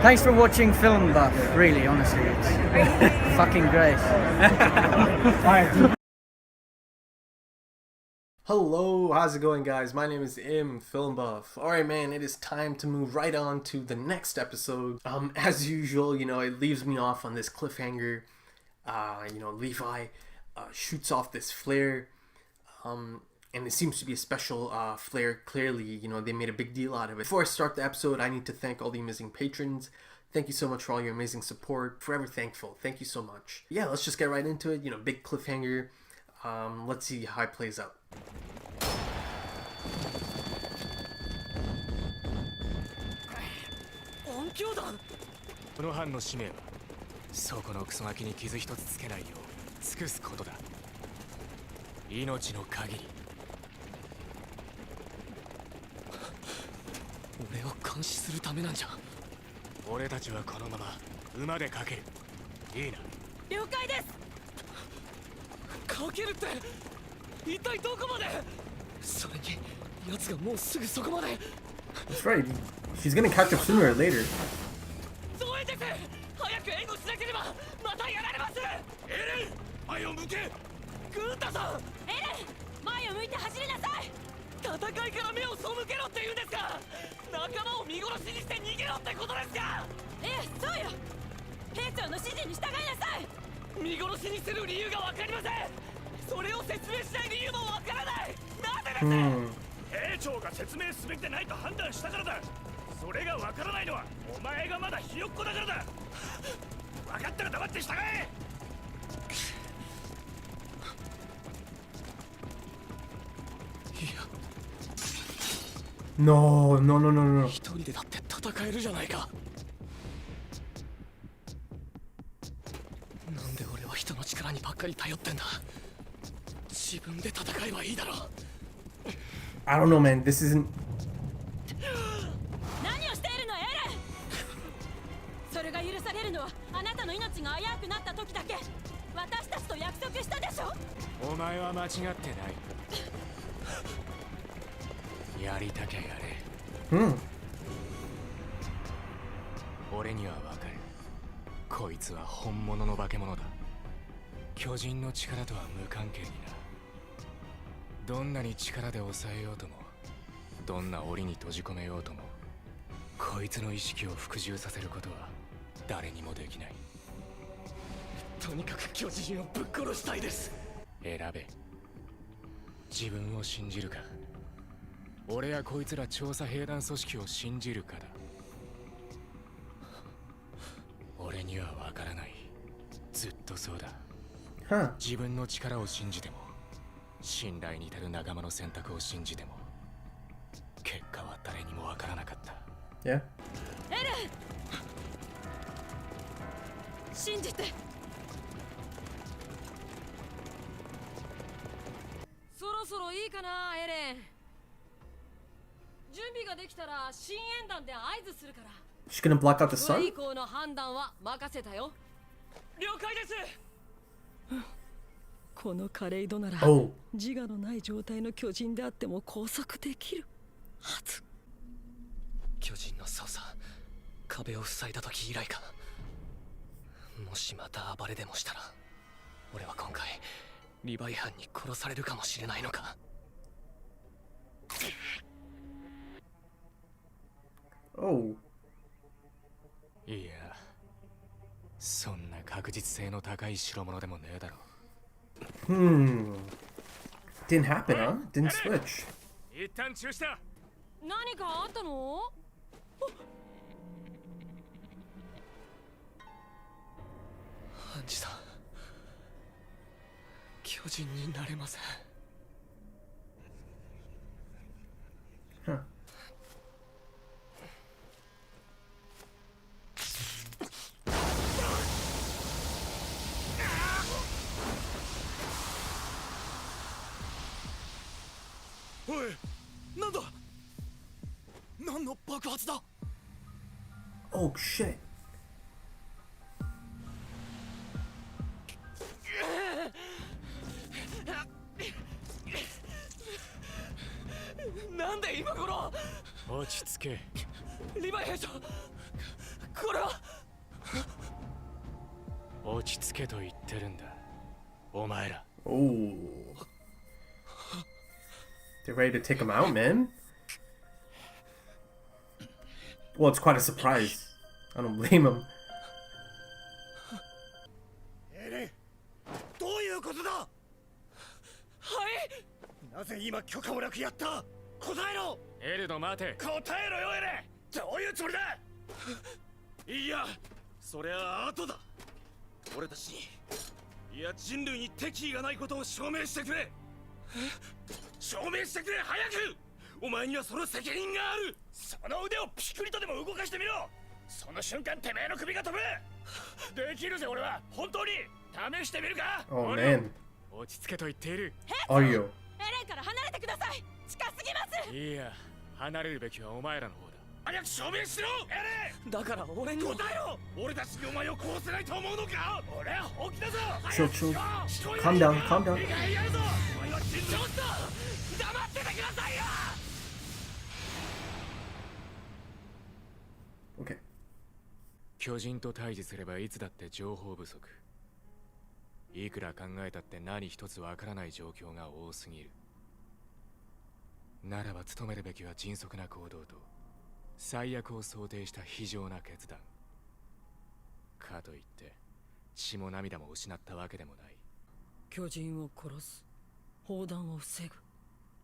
Thanks for watching Film Buff, really, honestly. It's fucking great. Hello, how's it going, guys? My name is Film Buff. Alright, man, it is time to move right on to the next episode. As usual, you know, it leaves me off on this cliffhanger. Levi shoots off this flare. And it seems to be a special flare. Clearly, you know, they made a big deal out of it. Before I start the episode, I need to thank all the amazing patrons. Thank you so much for all your amazing support. Forever thankful. Thank you so much. Yeah, let's just get right into it. You know, big cliffhanger. Let's see how it plays out. この班の使命はそこのクソガキに傷一つつけないよう尽くすことだ。命の限り。俺を監視するためなんじゃ。俺たちはこのまま馬でかける。いいな。了解です。かけるって一体どこまで。それに奴がもうすぐそこまで。 That's right. She's gonna catch up sooner or later. ゾエです。早く援護しなければまたやられます。エレン、前を向け。グンタさん。エレン、前を向いて走りなさい。戦いから目を背けろって言うんですか。仲間を見殺しにして逃げろってことですか。ええ、そうよ。兵長の指示に従いなさい。見殺しにする理由がわかりません。それを説明しない理由もわからない。なぜです。兵長が説明すべきでないと判断したからだ。それがわからないのはお前がまだひよっこだからだ。分かったら黙って従え。 No, no, no, no, no. 一人でだって戦えるじゃないか。なんで俺は人の力にばっかり頼ってんだ。自分で戦えばいいだろう。 I don't know, man. This isn't. 何をしているの、エレン。それが許されるのはあなたの命が危うくなった時だけ。私たちと約束したでしょ。お前は間違ってない。やりたきゃやれ。俺にはわかる。こいつは本物の化け物だ。巨人の力とは無関係にな。どんなに力で抑えようとも、どんな檻に閉じ込めようとも、こいつの意識を服従させることは誰にもできない。とにかく巨人をぶっ殺したいです。選べ。自分を信じるか、俺やこいつら調査兵団組織を信じるかだ。俺にはわからない。ずっとそうだ。自分の力を信じても、信頼に至る仲間の選択を信じても、結果は誰にもわからなかった。Yeah. エレン、信じて。そろそろいいかな、エレン。 準備ができたら新演団で合図するから。 She's gonna block out the sun? 以降の判断は任せたよ。了解です。このカレイドなら自我のない状態の巨人であっても拘束できるはず。巨人の操作、壁を塞いだ時以来か。もしまた暴れでもしたら、俺は今回リヴァイ班に殺されるかもしれないのか。 Oh. いや、そんな確実性の高い代物でもねえだろ。Didn't happen, huh? Didn't switch. 一旦中止だ。何かあったの？ハンジさん、巨人になれません。 Huh. おい、なんだ？何の爆発だ？ Oh shit. なんで今頃？落ち着け。リヴァイ兵長、これはち着けと言ってるんだお前ら。 Oh. They're ready to take him out, man. Well, it's quite a surprise. I don't blame him. エレン、どういうことだ。はい。なぜ今許可もなくやった。答えろ。エルド待て。答えろよエレン。どういうつもりだ。いや、そりゃ後だ。俺たちに、いや人類に敵意がないことを証明してくれ。証明してくれ早く。お前にはその責任がある。その腕をピクリとでも動かしてみろ。その瞬間てめえの首が飛ぶ。できるぜ俺は。本当に試してみるか。 Oh man. 落ち着けと言っている。 Are you? エレンから離れてください。近すぎます。いや離れるべきはお前らの方だ。早く証明しろエレン。だから俺に答えろ。俺たちにお前を殺せないと思うのか。俺は本気だぞ。 Chill, chill. Calm down, calm down. やるぞ。お前はちょっと黙っててくださいよ。 Okay. 巨人と対峙すればいつだって情報不足。いくら考えたって何一つわからない状況が多すぎる。ならば努めるべきは迅速な行動と最悪を想定した非常な決断。かといって血も涙も失ったわけでもない。巨人を殺す、砲弾を防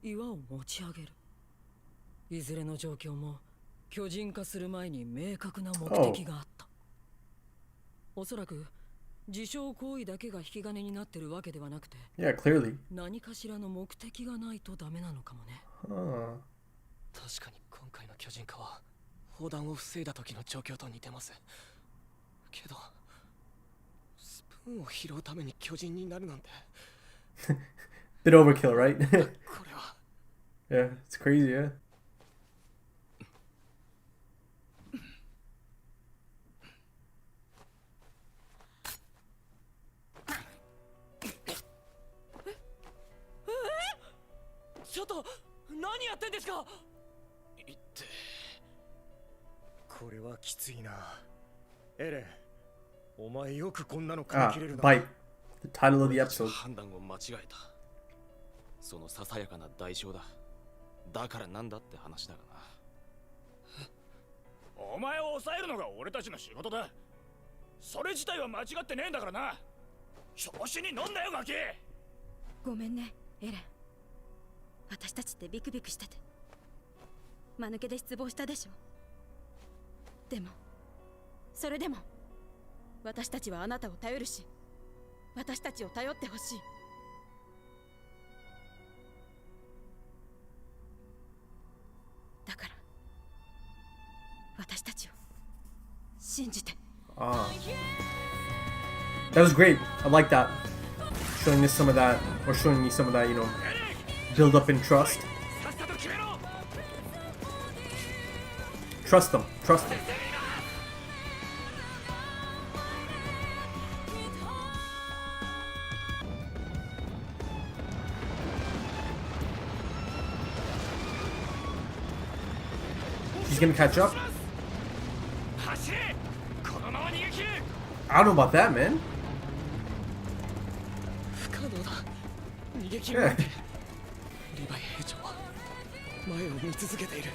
ぐ、岩を持ち上げる。いずれの状況も巨人化する前に明確な目的があった。おそらく自傷行為だけが引き金になってるわけではなくて、Yeah, clearly. 何かしらの目的がないとダメなのかもね。Huh. 確かに今回の巨人化は砲弾を防いだ時の状況と似てます。けどスプーンを拾うために巨人になるなんて Bit overkill, right? これは Yeah, it's crazy, yeah. ちょっと何やってんですか。いってこれはきついな。エレン、お前よくこんなの噛 Ah, み切れるな。 bite. The title of the episode. 判断を間違えた。そのささやかな代償だ。だからなんだって話だがな。お前を抑えるのが俺たちの仕事だ。それ自体は間違ってねえんだからな。調子に乗んなよガキ。ごめんねエレン。私たちってビクビクしてて間抜けで失望したでしょ。でもそれでも私たちはあなたを頼るし、私たちを頼ってほしい。だから私たちを信じて。 Ah. That was great. I like that. Showing us some of that, or showing me some of that, you know, build up in trust. さっさと決めろ。 Trust them. Trust them. He's gonna catch up. 走れ。このまま逃げ切る。 I don't know about that, man. 不可能だ。逃げ切るなん Yeah. て。リヴァイ兵長は前を見続けている。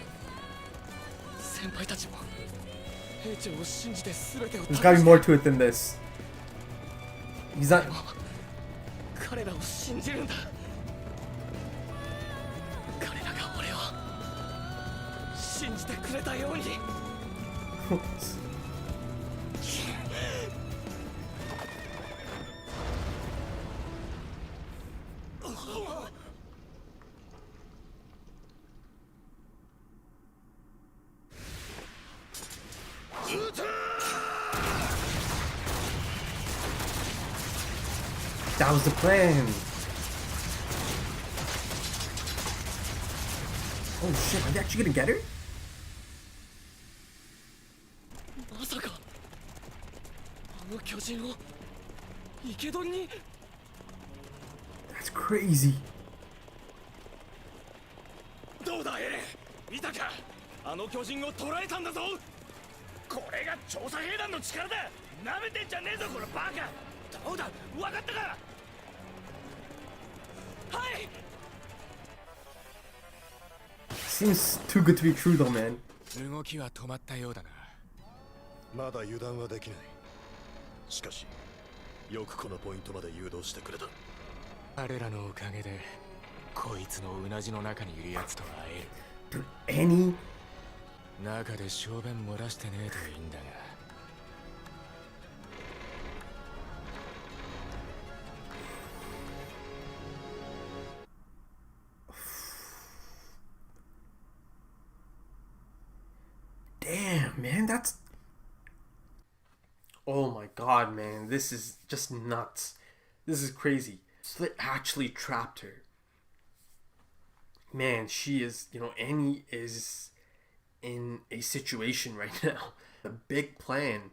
先輩たちも兵長を信じて全てを There's gotta be more to it than this. He's not. 彼らを信じるんだ。彼らが俺を信じてくれたように。That was the plan. Oh shit, are they actually gonna get her? まさかあの巨人を生け捕りに。 That's crazy. どうだエレン、見たか。あの巨人を捕らえたんだぞ。これが調査兵団の力だ。舐めてんじゃねえぞこのバカ。どうだ分かったか。はい。 Seems too good to be true though, man. 動きは止まったようだな。まだ油断はできない。しかしよくこのポイントまで誘導してくれた。彼らのおかげでこいつのうなじの中にいるやつと会える。 Dude, Annie? 中で小便漏らしてねえといいんだが。Damn, man, that's... Oh my god, man, this is just nuts. This is crazy. Slit actually trapped her. Man, she is, Annie is in a situation right now. The big plan,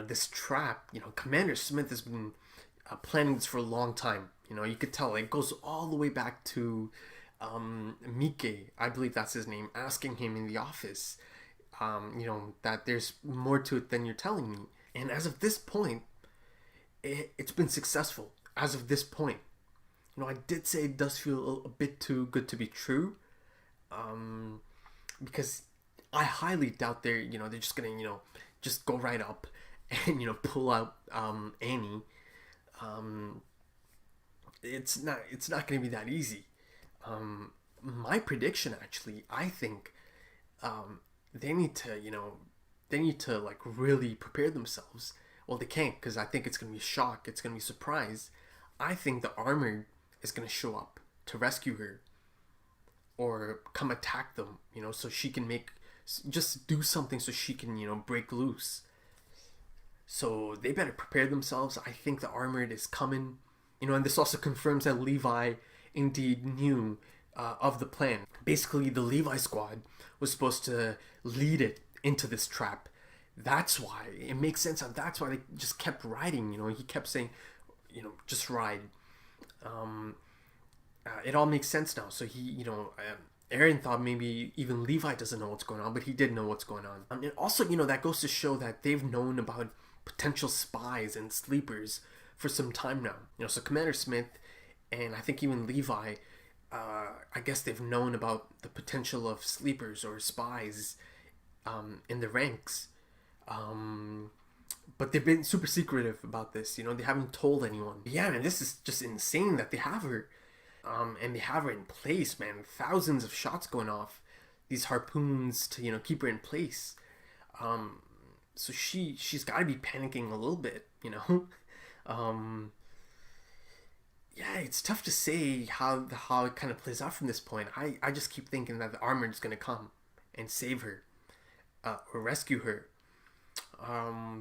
this trap, Commander Smith has been planning this for a long time. You could tell it goes all the way back to Mike, I believe that's his name, asking him in the office, that there's more to it than you're telling me. And as of this point, it's been successful. As of this point, I did say it does feel a bit too good to be true, because I highly doubt they're just gonna just go right up and pull out Annie. It's not gonna be that easy. My prediction, actually, I think they need to like really prepare themselves. Well, they can't, because I think it's gonna be a shock. It's gonna be a surprise. I think the armor is gonna show up to rescue her, or come attack them, so she can just do something so she can break loose. So they better prepare themselves. I think the armored is coming, and this also confirms that Levi indeed knew of the plan. Basically, the Levi squad was supposed to lead it into this trap. That's why it makes sense. That's why they just kept riding. He kept saying, just ride. It all makes sense now. So he, Aaron thought maybe even Levi doesn't know what's going on, but he did know what's going on. And also, that goes to show that they've known about potential spies and sleepers for some time now. So Commander Smith and I think even Levi, I guess they've known about the potential of sleepers or spies in the ranks. But they've been super secretive about this, they haven't told anyone. Yeah, man, this is just insane that they have her. And they have her in place, man. Thousands of shots going off. These harpoons to, keep her in place. So she's got to be panicking a little bit, Yeah, it's tough to say how it kind of plays out from this point. I just keep thinking that the armored is going to come and save her. Or rescue her.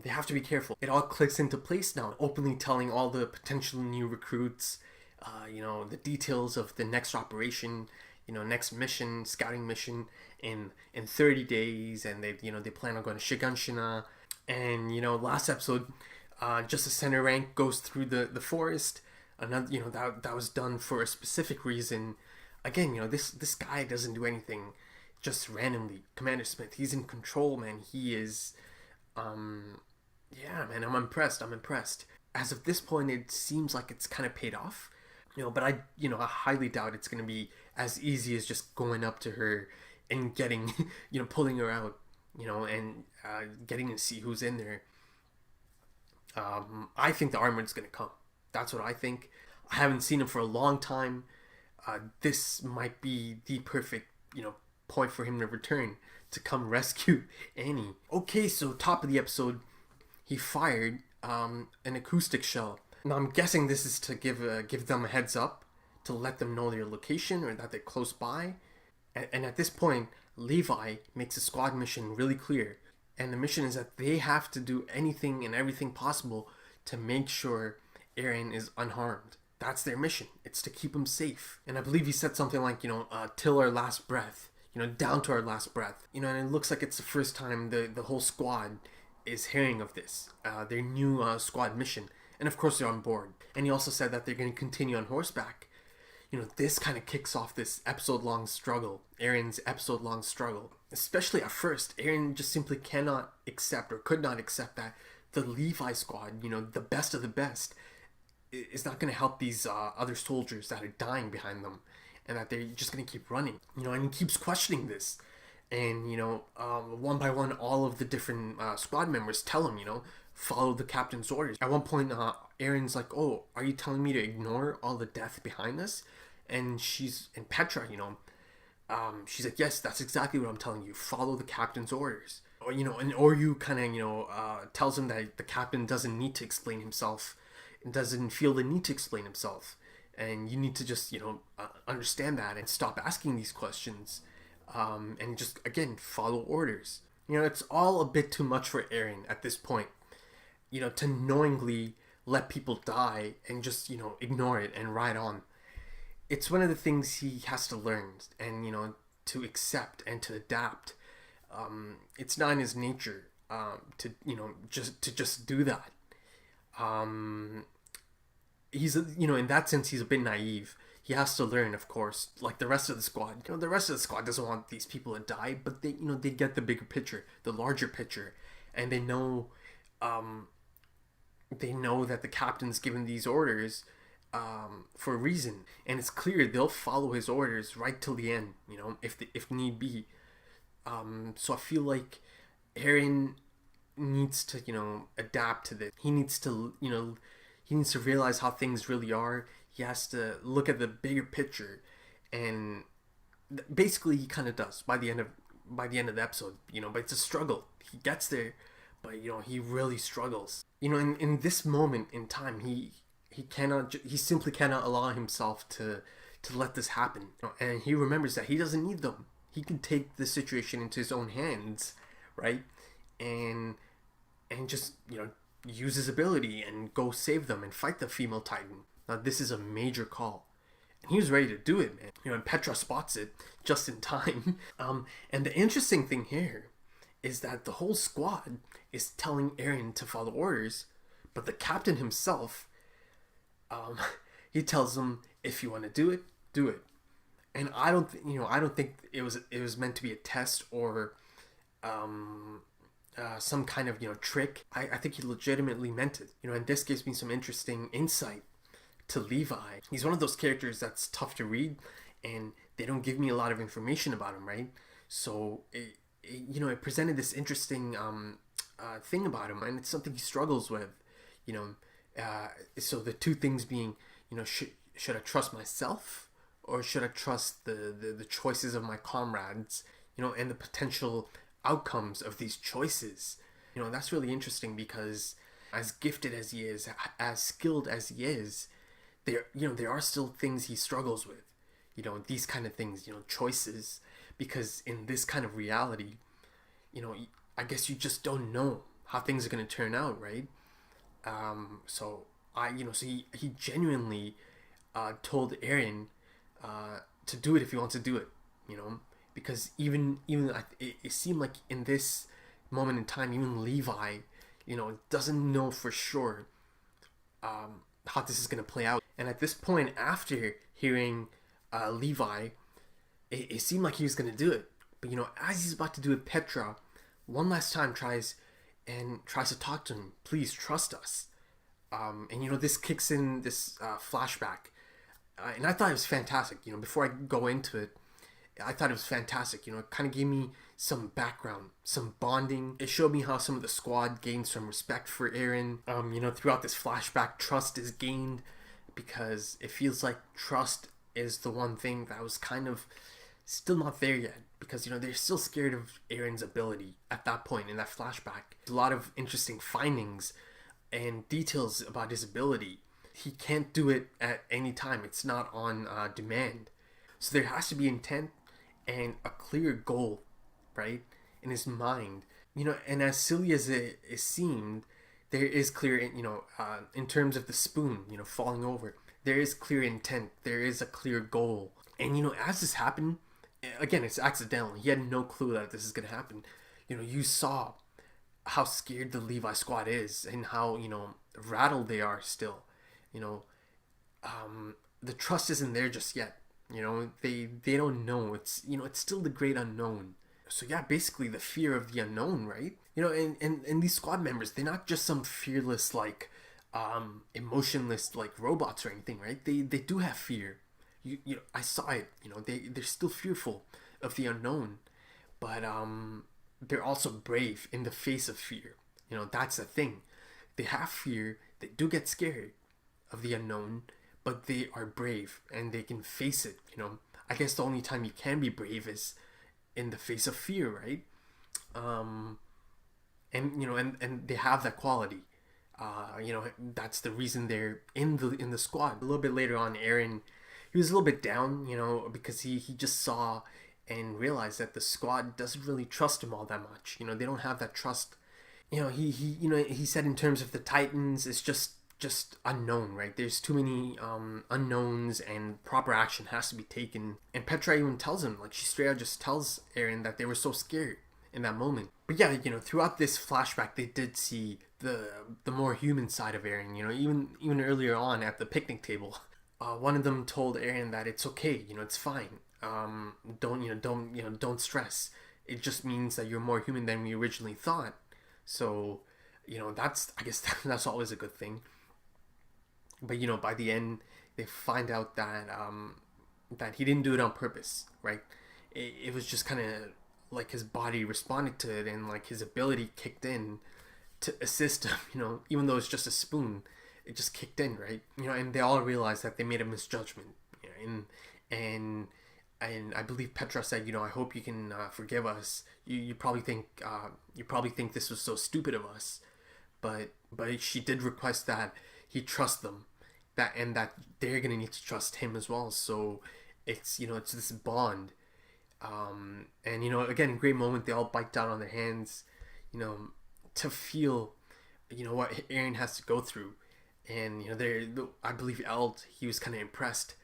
They have to be careful. It all clicks into place now, openly telling all the potential new recruits, the details of the next operation, next mission, scouting mission in 30 days, and they plan on going to Shiganshina. And last episode, just a center rank goes through the forest. Another, that was done for a specific reason. Again, this guy doesn't do anything just randomly. Commander Smith, he's in control, man. He is, yeah, man, I'm impressed. As of this point, it seems like it's kind of paid off, but I highly doubt it's going to be as easy as just going up to her and getting, pulling her out, and getting to see who's in there. I think the armored's going to come. That's what I think. I haven't seen him for a long time. This might be the perfect, point for him to return, to come rescue Annie. Okay, so top of the episode, he fired an acoustic shell. Now I'm guessing this is to give them a heads up, to let them know their location or that they're close by. And at this point, Levi makes a squad mission really clear. And the mission is that they have to do anything and everything possible to make sure Eren is unharmed. That's their mission. It's to keep him safe. And I believe he said something like, till our last breath. Down to our last breath. And it looks like it's the first time the whole squad is hearing of this. Their new squad mission. And of course they're on board. And he also said that they're going to continue on horseback. This kind of kicks off this episode-long struggle. Eren's episode-long struggle. Especially at first, Eren just simply cannot accept or could not accept that the Levi squad, you know, the best of the best, is not going to help these other soldiers that are dying behind them, and that they're just going to keep running, you know. And he keeps questioning this, and, you know, one by one, all of the different squad members tell him, you know, follow the captain's orders. At one point, Aaron's like, oh, are you telling me to ignore all the death behind us? And Petra, you know, she's like, yes, that's exactly what I'm telling you. Follow the captain's orders. Or, you know, or you kind of, you know, tells him that the captain doesn't need to explain himself, and doesn't feel the need to explain himself. And you need to just, you know, understand that and stop asking these questions. And just, again, follow orders. You know, it's all a bit too much for Eren at this point, you know, to knowingly let people die and just, you know, ignore it and ride on. It's one of the things he has to learn and, you know, to accept and to adapt. It's not in his nature to, you know, just do that. He's, you know, in that sense, he's a bit naive. He has to learn, of course, like the rest of the squad. You know, the rest of the squad doesn't want these people to die, but they, you know, they get the bigger picture, the larger picture, and they know that the captain's given these orders for a reason, and it's clear they'll follow his orders right till the end, you know, if need be. So I feel like Eren needs to, you know, adapt to this. He needs to, you know, he needs to realize how things really are. He has to look at the bigger picture, and basically he kind of does by the end of the episode, you know. But it's a struggle. He gets there, but, you know, he really struggles. You know, in this moment in time, he simply cannot allow himself to let this happen. And he remembers that he doesn't need them. He can take the situation into his own hands, right? And just, you know, use his ability and go save them and fight the female Titan. Now, this is a major call. And he was ready to do it, man. You know, and Petra spots it just in time. And the interesting thing here is that the whole squad is telling Eren to follow orders, but the captain himself, he tells them, if you want to do it, do it. And I don't think it was meant to be a test or some kind of, you know, trick. I think he legitimately meant it. You know, and this gives me some interesting insight to Levi. He's one of those characters that's tough to read, and they don't give me a lot of information about him, right? So it presented this interesting thing about him, and it's something he struggles with, you know. So the two things being, you know, should I trust myself, or should I trust the choices of my comrades, you know, and the potential outcomes of these choices. You know, that's really interesting, because as gifted as he is, as skilled as he is, there are still things he struggles with, you know, these kind of things, you know, choices, because in this kind of reality, you know, I guess you just don't know how things are going to turn out, right? So he genuinely told Eren to do it if he wants to do it, you know, because even it seemed like in this moment in time, even Levi, you know, doesn't know for sure how this is going to play out. And at this point, after hearing Levi, it seemed like he was going to do it. But, you know, as he's about to do it, Petra one last time tries to talk to him. Please trust us. And, you know, this kicks in this flashback. And I thought it was fantastic. You know, before I go into it, I thought it was fantastic. You know, it kind of gave me some background, some bonding. It showed me how some of the squad gained some respect for Eren. You know, throughout this flashback, trust is gained, because it feels like trust is the one thing that was kind of still not there yet. Because, you know, they're still scared of Eren's ability at that point in that flashback. A lot of interesting findings and details about his ability. He can't do it at any time. It's not on demand. So there has to be intent and a clear goal, right, in his mind. You know, and as silly as it seemed, there is clear, you know, in terms of the spoon, you know, falling over, there is clear intent. There is a clear goal. And, you know, as this happened, again, it's accidental. He had no clue that this is going to happen. You know, you saw how scared the Levi squad is and how, you know, rattled they are still. You know, the trust isn't there just yet. You know, they don't know. It's, you know, it's still the great unknown. So yeah, basically the fear of the unknown, right? You know, and these squad members, they're not just some fearless, like, emotionless, like, robots or anything, right? They do have fear. You know, I saw it. You know, they're still fearful of the unknown, but they're also brave in the face of fear. You know, that's the thing. They have fear. They do get scared of the unknown, but they are brave and they can face it. You know, I guess the only time you can be brave is in the face of fear, right? And you know, and they have that quality. You know, that's the reason they're in the squad. A little bit later on, Eren, he was a little bit down, you know, because he just saw and realized that the squad doesn't really trust him all that much. You know, they don't have that trust. You know, he said in terms of the Titans, it's just unknown, right? There's too many unknowns, and proper action has to be taken. And Petra even tells him, like, she straight out just tells Eren that they were so scared in that moment. But yeah, you know, throughout this flashback, they did see the more human side of Eren. You know, even earlier on at the picnic table, one of them told Eren that it's okay. You know, it's fine. Don't stress. It just means that you're more human than we originally thought. So, you know, I guess that's always a good thing. But, you know, by the end, they find out that that he didn't do it on purpose, right? It was just kind of like his body responded to it, and like his ability kicked in to assist him, you know, even though it's just a spoon, it just kicked in, right? You know, and they all realized that they made a misjudgment, you know, and I believe Petra said, you know, I hope you can forgive us. You probably think this was so stupid of us, but she did request that he trust them, that they're gonna need to trust him as well. So it's, you know, it's this bond, and you know, again, great moment. They all bite down on their hands, you know, to feel, you know, what Eren has to go through, and you know, I believe Eld, he was kind of impressed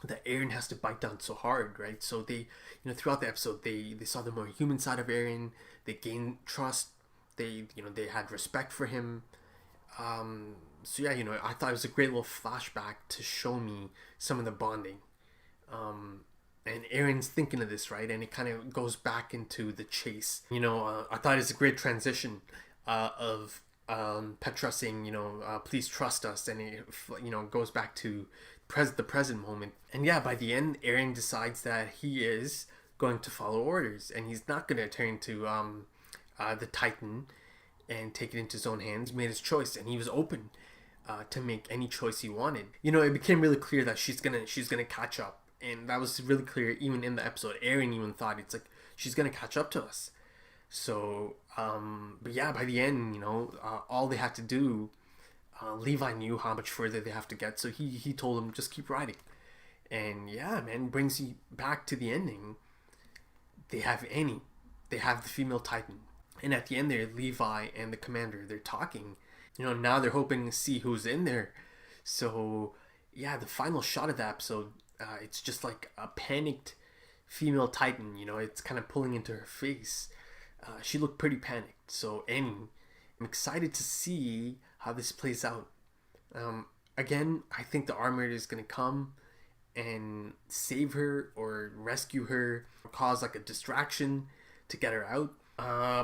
that Eren has to bite down so hard, right? So they, you know, throughout the episode, they saw the more human side of Eren. They gained trust. They, you know, they had respect for him. So yeah, you know, I thought it was a great little flashback to show me some of the bonding. And Eren's thinking of this, right? And it kind of goes back into the chase. You know, I thought it was a great transition of Petra saying, you know, please trust us, and it, you know, goes back to the present moment. And yeah, by the end, Eren decides that he is going to follow orders, and he's not going to turn to the Titan and take it into his own hands. He made his choice, and he was open to make any choice he wanted. You know, it became really clear that she's gonna catch up, and that was really clear even in the episode. Eren even thought, it's like, she's gonna catch up to us. So, but yeah, by the end, you know, all they had to do, Levi knew how much further they have to get, so he told them, just keep riding. And yeah, man, brings you back to the ending. They have the female Titan. And at the end there, Levi and the commander, they're talking. You know, now they're hoping to see who's in there. So, yeah, the final shot of the episode, it's just like a panicked female Titan. You know, it's kind of pulling into her face. She looked pretty panicked. So, Annie, I'm excited to see how this plays out. Again, I think the Armored is going to come and save her or rescue her, or cause like a distraction to get her out.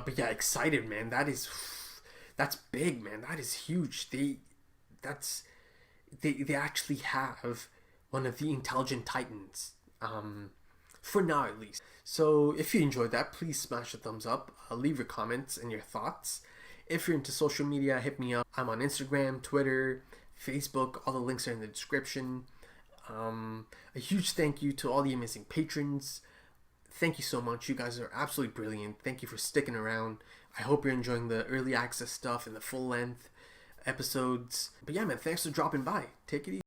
But yeah, excited, man. That's big, man. That is huge. They actually have one of the intelligent Titans, for now at least. So if you enjoyed that, please smash a thumbs up, leave your comments and your thoughts. If you're into social media, hit me up. I'm on Instagram, Twitter, Facebook. All the links are in the description. A huge thank you to all the amazing patrons. Thank you so much. You guys are absolutely brilliant. Thank you for sticking around. I hope you're enjoying the early access stuff and the full length episodes. But yeah, man, thanks for dropping by. Take it easy.